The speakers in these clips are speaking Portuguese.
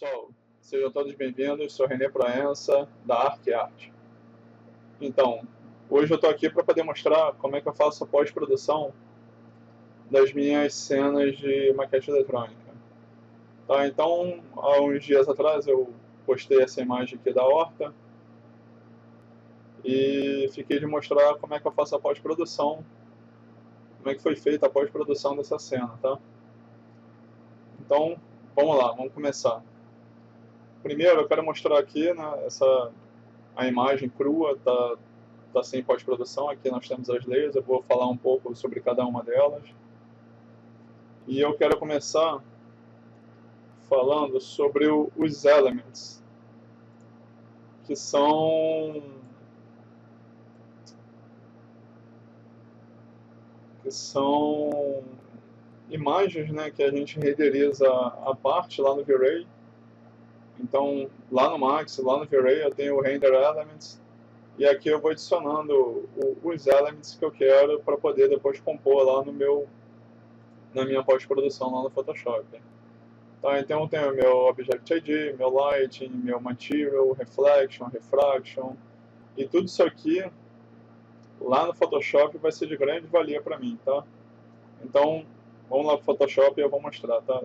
pessoal, sejam todos bem-vindos. Sou René Proença, da ArcArt. Então, hoje eu estou aqui para poder mostrar como é que eu faço a pós-produção das minhas cenas de maquete eletrônica. Tá, então, há uns dias atrás eu postei essa imagem aqui da horta e fiquei de mostrar como é que eu faço a pós-produção, como é que foi feita a pós-produção dessa cena, tá? Então, vamos lá, vamos começar. Primeiro eu quero mostrar aqui, né, a imagem crua tá sem pós-produção. Aqui nós temos as layers, eu vou falar um pouco sobre cada uma delas. E eu quero começar falando sobre os elements, que são imagens, né, que a gente renderiza a parte lá no V-Ray. Então, lá no Max, lá no V-Ray, eu tenho o Render Elements, e aqui eu vou adicionando os elements que eu quero para poder depois compor lá na minha pós-produção lá no Photoshop. Tá, então eu tenho meu Object ID, meu Lighting, meu Material, Reflection, Refraction, e tudo isso aqui lá no Photoshop vai ser de grande valia para mim, tá? Então, vamos lá para o Photoshop e eu vou mostrar, tá?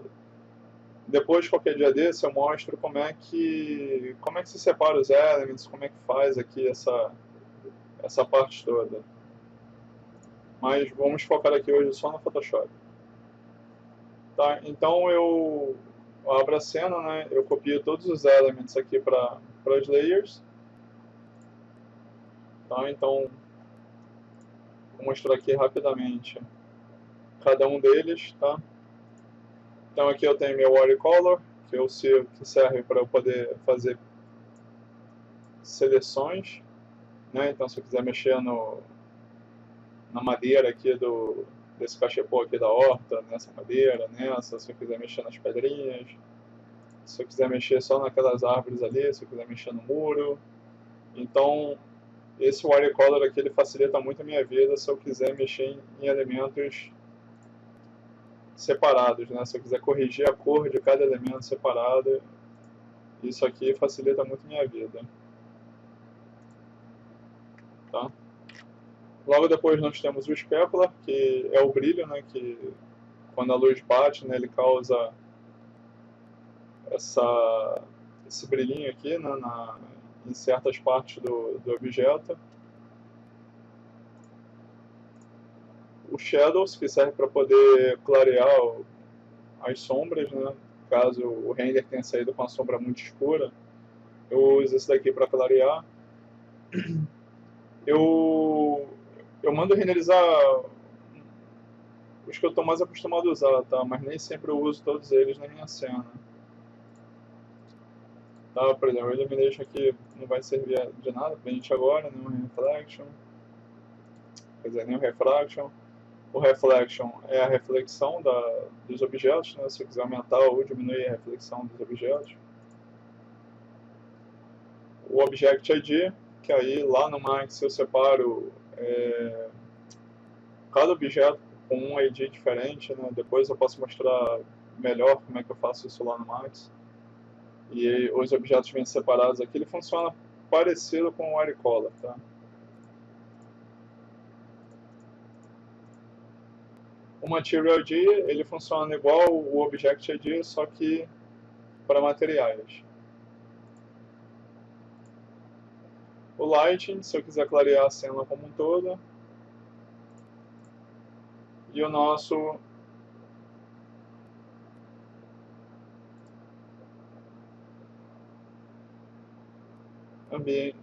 Depois, qualquer dia desse, eu mostro como é que se separa os elements, como é que faz aqui essa parte toda. Mas vamos focar aqui hoje só no Photoshop. Tá, então eu abro a cena, né? Eu copio todos os elements aqui para as layers. Tá, então vou mostrar aqui rapidamente cada um deles, tá? Então aqui eu tenho meu watercolor, que serve para eu poder fazer seleções, né? Então se eu quiser mexer na madeira aqui desse cachepô aqui da horta, nessa madeira, nessa, se eu quiser mexer nas pedrinhas, se eu quiser mexer só naquelas árvores ali, se eu quiser mexer no muro. Então esse watercolor aqui ele facilita muito a minha vida se eu quiser mexer em elementos separados, né? Se eu quiser corrigir a cor de cada elemento separado, isso aqui facilita muito a minha vida. Tá? Logo depois nós temos o specular, que é o brilho, né? Que quando a luz bate, né, ele causa esse brilhinho aqui, né, em certas partes do objeto. O shadows, que serve para poder clarear as sombras, né? Caso o render tenha saído com a sombra muito escura, eu uso esse daqui para clarear. Eu mando renderizar os que eu estou mais acostumado a usar, tá? Mas nem sempre eu uso todos eles na minha cena. Tá? Por exemplo, o Illumination aqui não vai servir de nada pra gente agora, nenhum Reflection. Quer dizer, nenhum Refraction. O Reflection é a reflexão dos objetos, né? Se eu quiser aumentar ou diminuir a reflexão dos objetos. O Object ID, que aí lá no Max eu separo cada objeto com um ID diferente, né? Depois eu posso mostrar melhor como é que eu faço isso lá no Max. E os objetos vêm separados aqui, ele funciona parecido com o watercolor, tá? O Material ID, ele funciona igual o Object ID, só que para materiais. O Lighting, se eu quiser clarear a cena como um todo. E o nosso ambiente.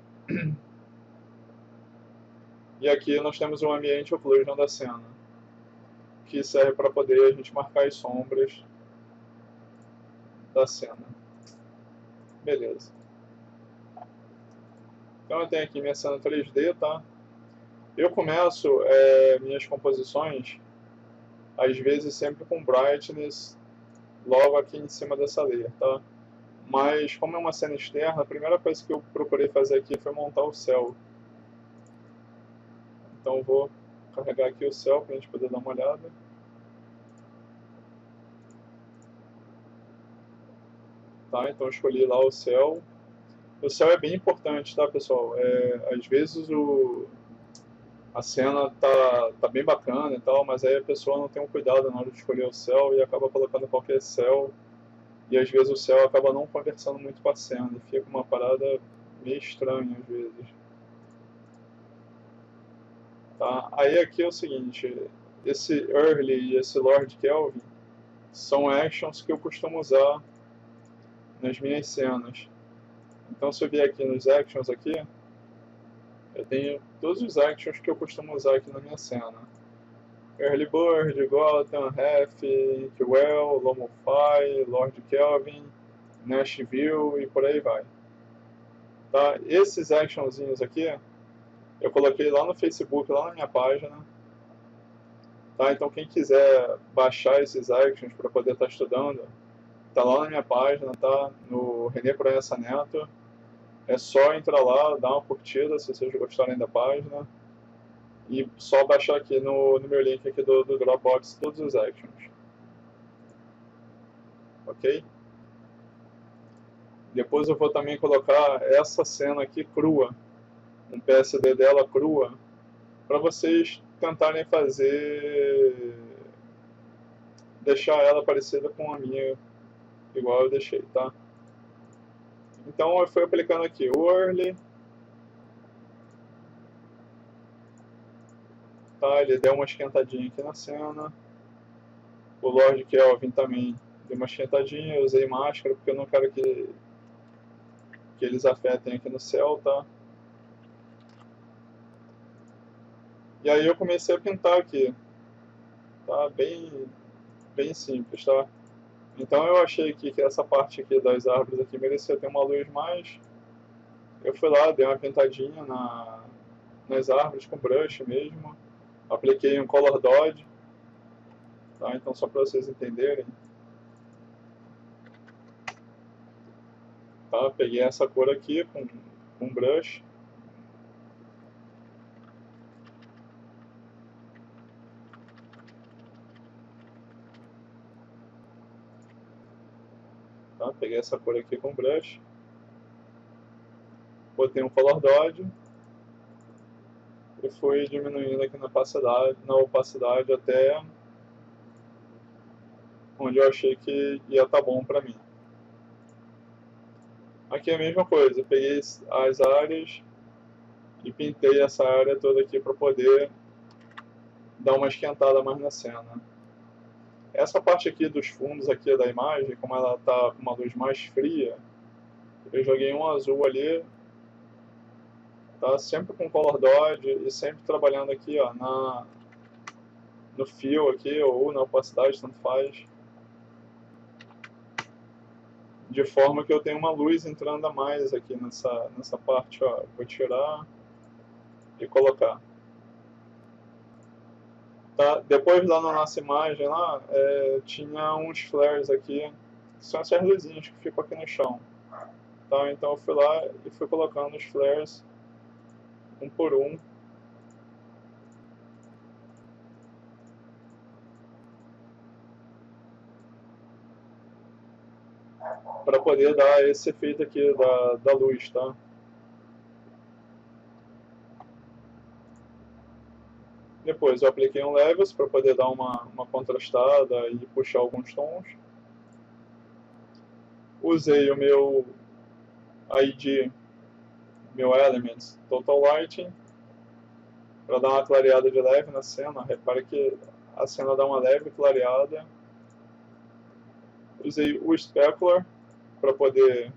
E aqui nós temos o Ambient Occlusion da cena, que serve para poder a gente marcar as sombras da cena. Beleza. Então eu tenho aqui minha cena 3D, tá? Eu começo minhas composições, às vezes sempre com brightness logo aqui em cima dessa layer, tá? Mas como é uma cena externa, a primeira coisa que eu procurei fazer aqui foi montar o céu. Então eu vou carregar aqui o céu para a gente poder dar uma olhada. Tá? Então eu escolhi lá o céu. O céu é bem importante, tá, pessoal? Às vezes a cena tá bem bacana e tal, mas aí a pessoa não tem um cuidado na hora de escolher o céu e acaba colocando qualquer céu. E às vezes o céu acaba não conversando muito com a cena e fica uma parada meio estranha às vezes. Tá? Aí aqui é o seguinte, esse Early e esse Lord Kelvin são actions que eu costumo usar nas minhas cenas. Então se eu vier aqui nos actions aqui, eu tenho todos os actions que eu costumo usar aqui na minha cena. Early Bird, Gotham, Half, Well, Lomofy, Lord Kelvin, Nashville e por aí vai. Tá? Esses actionzinhos aqui, eu coloquei lá no Facebook, lá na minha página. Tá? Então quem quiser baixar esses actions para poder estar estudando, tá lá na minha página, tá? No René Proença Neto. É só entrar lá, dar uma curtida se vocês gostarem da página. E só baixar aqui no meu link aqui do Dropbox todos os actions. Ok? Depois eu vou também colocar essa cena aqui crua, um PSD dela crua, para vocês tentarem deixar ela parecida com a minha, igual eu deixei, tá? Então eu fui aplicando aqui o Early, tá? Ele deu uma esquentadinha aqui na cena. O Lord Kelvin também deu uma esquentadinha, eu usei máscara porque eu não quero que eles afetem aqui no céu, tá? E aí eu comecei a pintar aqui, tá? Bem simples, tá? Então eu achei que essa parte aqui das árvores aqui merecia ter uma luz mais. Eu fui lá, dei uma pintadinha nas árvores com brush mesmo. Apliquei um Color Dodge, tá? Então só para vocês entenderem. Tá? Peguei essa cor aqui com brush. Tá? Peguei essa cor aqui com brush. Botei um Color Dodge. E fui diminuindo aqui na opacidade até onde eu achei que ia estar bom para mim. Aqui é a mesma coisa, eu peguei as áreas e pintei essa área toda aqui para poder dar uma esquentada mais na cena. Essa parte aqui dos fundos aqui da imagem, como ela está com uma luz mais fria, eu joguei um azul ali, tá? Sempre com Color Dodge e sempre trabalhando aqui ó, no fio aqui ou na opacidade, tanto faz. De forma que eu tenho uma luz entrando a mais aqui nessa parte, ó. Vou tirar e colocar. Tá? Depois lá na nossa imagem lá, tinha uns flares aqui, que são essas luzinhas que ficam aqui no chão. Tá? Então eu fui lá e fui colocando os flares um por um. Para poder dar esse efeito aqui da luz, tá? Depois eu apliquei um Levels para poder dar uma contrastada e puxar alguns tons. Usei o meu ID, meu Elements Total Lighting, para dar uma clareada de leve na cena. Repare que a cena dá uma leve clareada. Usei o Specular para poder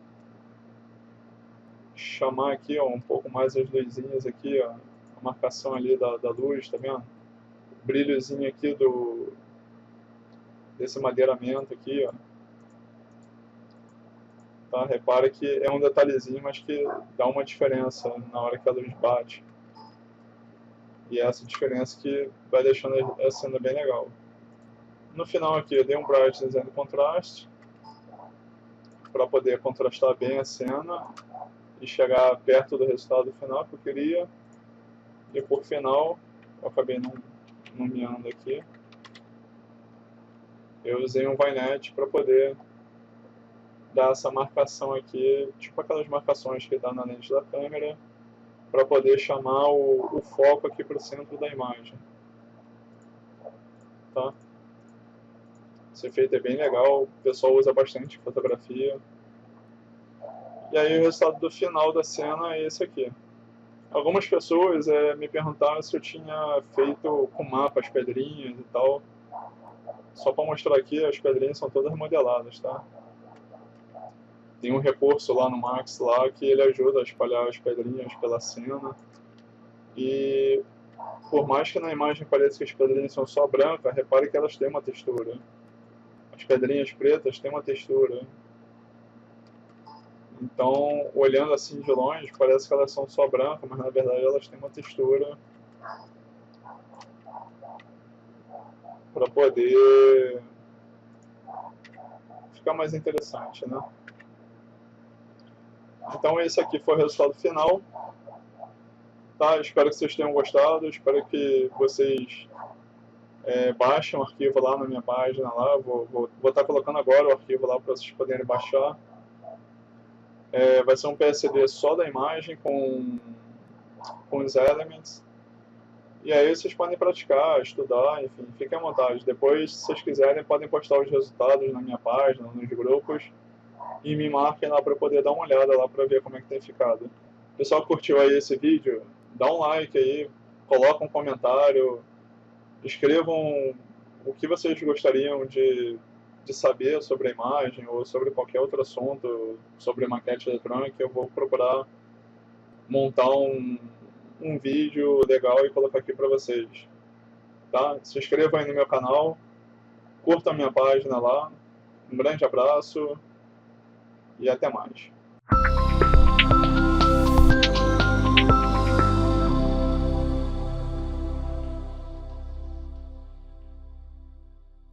chamar aqui ó, um pouco mais as luzinhas aqui, ó, a marcação ali da luz, tá vendo? O brilhozinho aqui desse madeiramento aqui, ó. Tá? Repara que é um detalhezinho, mas que dá uma diferença na hora que a luz bate. E é essa diferença que vai deixando a cena bem legal. No final aqui eu dei um brightness and contrast para poder contrastar bem a cena e chegar perto do resultado final que eu queria. E por final, eu acabei não nomeando aqui, eu usei um Vignette para poder dar essa marcação aqui, tipo aquelas marcações que dá na lente da câmera, para poder chamar o foco aqui para o centro da imagem. Tá? Esse efeito é bem legal, o pessoal usa bastante em fotografia. E aí o resultado do final da cena é esse aqui. Algumas pessoas me perguntaram se eu tinha feito com mapa as pedrinhas e tal. Só para mostrar aqui, as pedrinhas são todas modeladas, tá? Tem um recurso lá no Max lá que ele ajuda a espalhar as pedrinhas pela cena. E por mais que na imagem pareça que as pedrinhas são só brancas, repare que elas têm uma textura. As pedrinhas pretas têm uma textura. Então, olhando assim de longe, parece que elas são só brancas, mas na verdade elas têm uma textura para poder ficar mais interessante, né? Então esse aqui foi o resultado final. Tá? Espero que vocês tenham gostado, espero que vocês baixem o arquivo lá na minha página lá. Vou estar colocando agora o arquivo lá para vocês poderem baixar. Vai ser um PSD só da imagem com os elements. E aí vocês podem praticar, estudar, enfim, fiquem à vontade. Depois, se vocês quiserem, podem postar os resultados na minha página, nos grupos, e me marquem lá para poder dar uma olhada lá para ver como é que tem ficado. O pessoal curtiu aí esse vídeo? Dá um like aí, coloca um comentário, escrevam o que vocês gostariam de saber sobre a imagem ou sobre qualquer outro assunto, sobre maquete eletrônica. Eu vou procurar montar um vídeo legal e colocar aqui para vocês. Tá? Se inscrevam aí no meu canal, curtam a minha página lá. Um grande abraço e até mais.